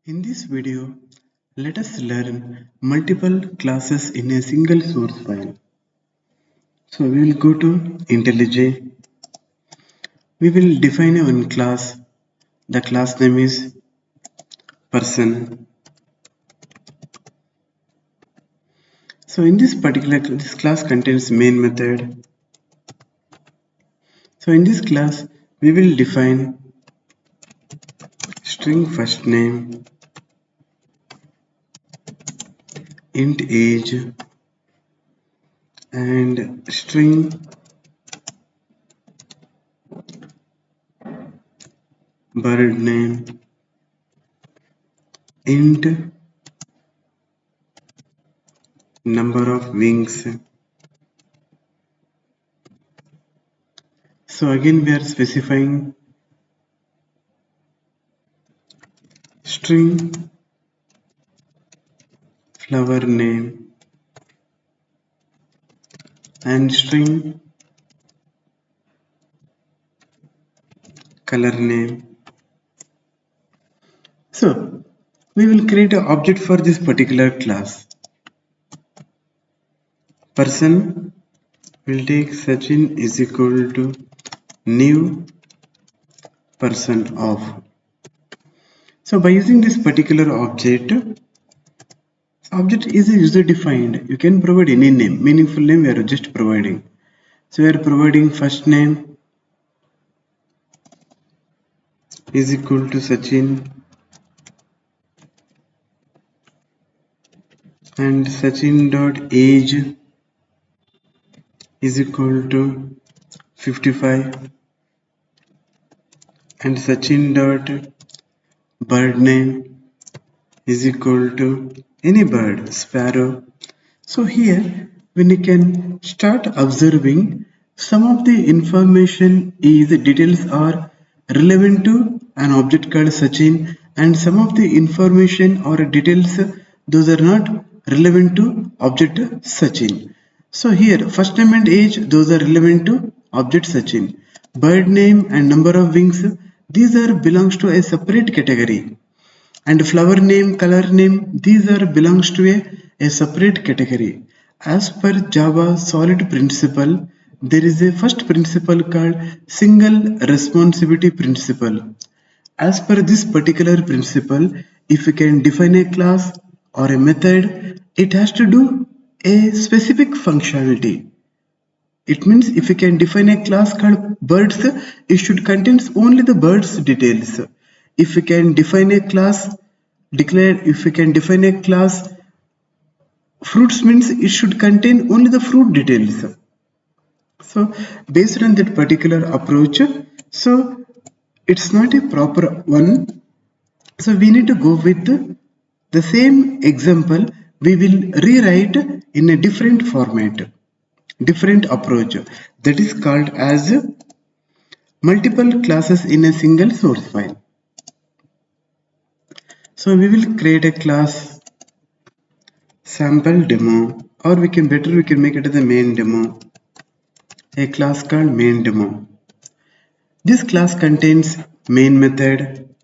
In this video, let us learn multiple classes in a single source file. So we will go to IntelliJ. We will define one class. The class name is person. So in this class contains main method. So in this class, we will define string first name, int age, and string bird name, int number of wings. So again we are specifying string flower name and string color name. So we will create an object for this particular class. Person will take Sachin is equal to new person of. So by using this particular object is user defined. You can provide any name. Meaningful name we are just providing. So we are providing first name is equal to Sachin and Sachin dot age is equal to 55 and Sachin dot bird name is equal to any bird, sparrow. So here when you can start observing some of the information is details are relevant to an object called Sachin and some of the information or details those are not relevant to object Sachin. So here first name and age those are relevant to object Sachin. Bird name and number of wings these are belongs to a separate category and flower name color name these are belongs to a separate category. As per Java solid principle there is a first principle called single responsibility principle. As per this particular principle if you can define a class or a method it has to do a specific functionality. It means if you can define a class called birds, it should contain only the birds details. If you can define a class, if you can define a class fruits means it should contain only the fruit details. So based on that particular approach, so it's not a proper one. So we need to go with the same example. We will rewrite in a different format. Different approach that is called as multiple classes in a single source file. So we will create a class sample demo or we can make it as a main demo, a class called main demo. This class contains main method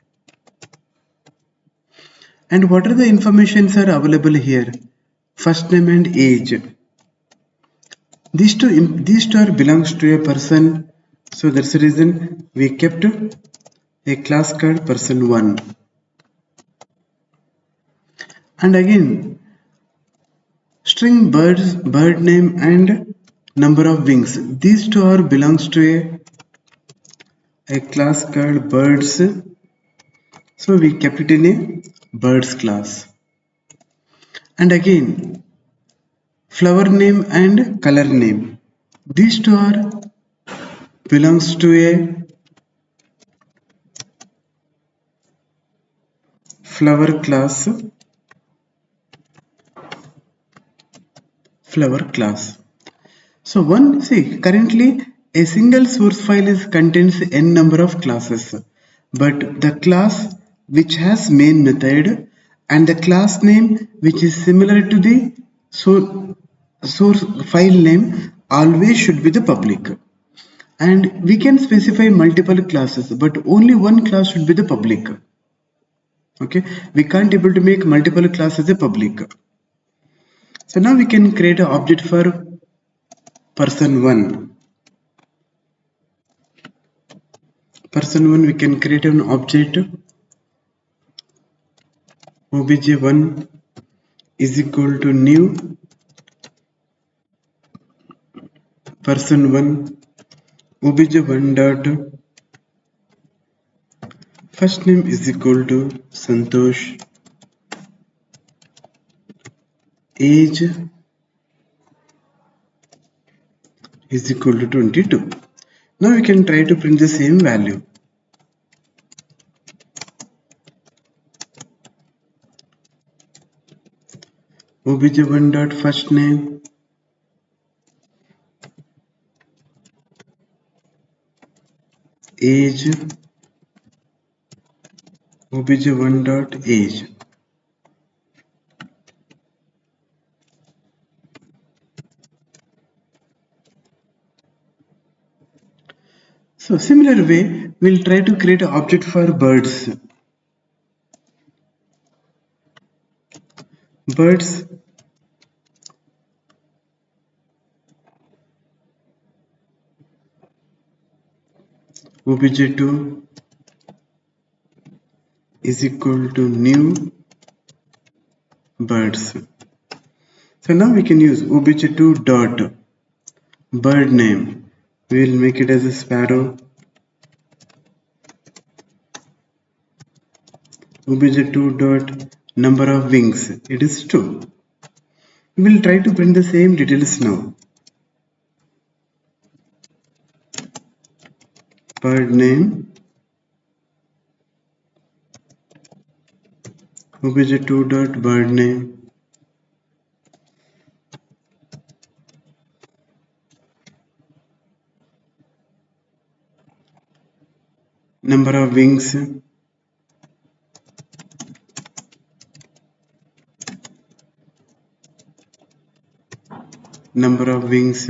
and what are the informations are available here? First name and age. These two are belongs to a person, so that's the reason we kept a class called person1. And again string bird name and number of wings. These two are belongs to a class called birds, so we kept it in a birds class. And again flower name and color name. These two are belongs to a flower class. So currently a single source file contains n number of classes, but the class which has main method and the class name which is similar to the source file name always should be the public. And we can specify multiple classes, but only one class should be the public. Okay, we can't able to make multiple classes a public. So now we can create an object for person 1. Person 1, we can create an object obj1 is equal to new person 1 obj1 dot first name is equal to Santosh, age is equal to 22. Now we can try to print the same value. obj1 dot first name age obj1 dot age. So similar way, we'll try to create an object for birds. Birds obj2 is equal to new birds. So now we can use obj2 dot bird name. We will make it as a sparrow. obj2 dot number of wings, it is 2. We will try to print the same details now. Bird name obj2 dot bird name number of wings number of wings.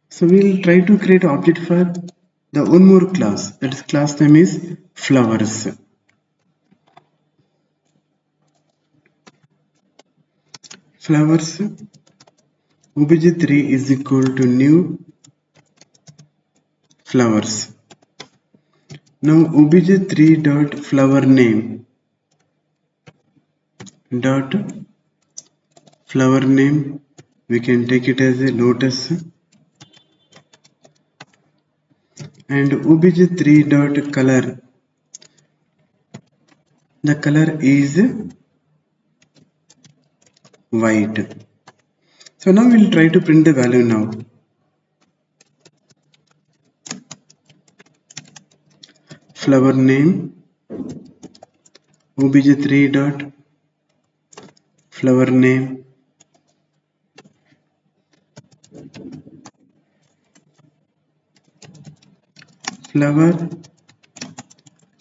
So we'll try to create object for the one more class, that is class name is flowers. Flowers obj3 is equal to new flowers. Now obj3 dot flower name dot flower name, we can take it as a lotus, and obj3 dot color, the color is white. So now we'll try to print the value now. Flower name obj3 dot flower name flower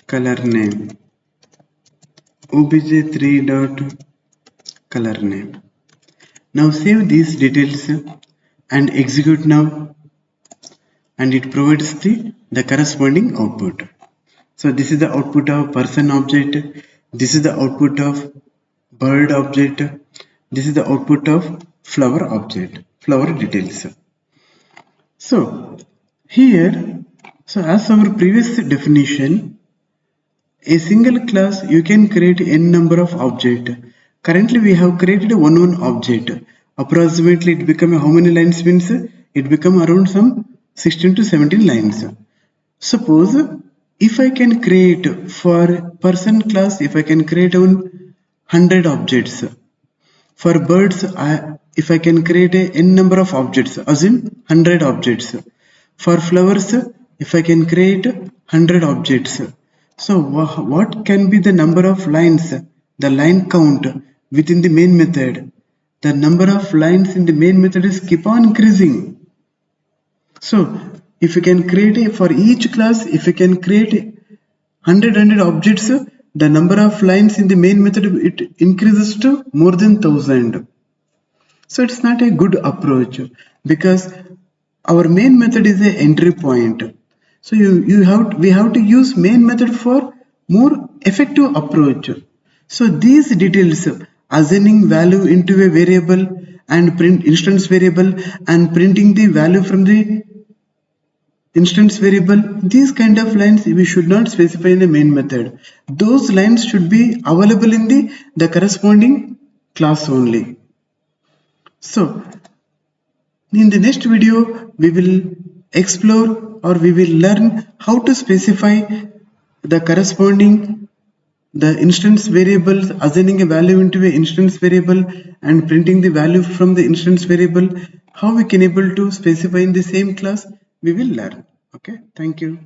color name obj3 dot color name. Now save these details and execute now, and it provides the corresponding output. So this is the output of person object, this is the output of bird object, this is the output of flower object, flower details. So here, so as our previous definition, a single class you can create n number of object. Currently we have created one object. Approximately it become how many lines means? It become around some 16 to 17 lines. Suppose if I can create for person class, if I can create 100 objects. For birds, if I can create a n number of objects, assume 100 objects. For flowers, if I can create 100 objects. So what can be the number of lines, the line count within the main method? The number of lines in the main method is keep on increasing. So if you can create for each class, if you can create 100 objects, the number of lines in the main method, it increases to more than 1000. So it's not a good approach, because our main method is a entry point. So we have to use main method for more effective approach. So these details, assigning value into a variable and print instance variable and printing the value from the instance variable, these kind of lines we should not specify in the main method. Those lines should be available in the corresponding class only. So in the next video we will explore or we will learn how to specify the corresponding the instance variables, assigning a value into an instance variable and printing the value from the instance variable. How we can able to specify in the same class, we will learn. Okay, thank you.